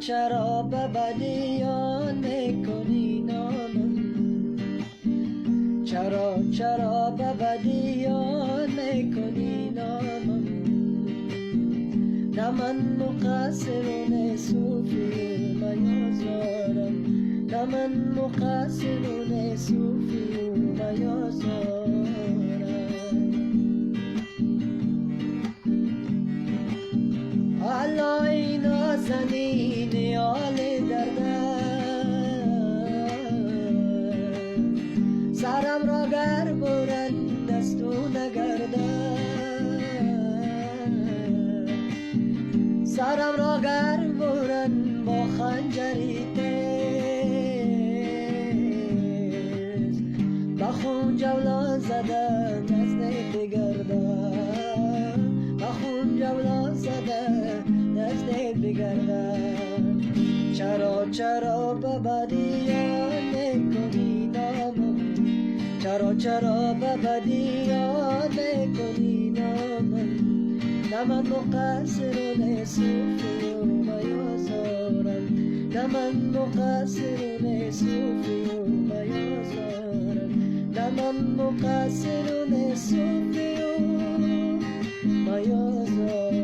چرا به بدیان میکنی نامم؟ چرا به بدیان میکنی نامم؟ نه من مقصر و نه صوفی و میازارم، نه من مقصر و نه صوفی و میازارم. حالا اینا زنین حال درده، سرم را گر برند دستو نگرده، سرم را گر برند با خنجری تیز، با خون جولان زده نزد بگرده، با خون جولان زده نزد بگرده. چرا به بدیان میکنی نامم؟ چرا به بدیان میکنی نامم؟ نه من مقصر و نه صوفی و میازارم، نه من مقصر و نه صوفی و میازارم، نه من مقصر و نه صوفی و میازارم.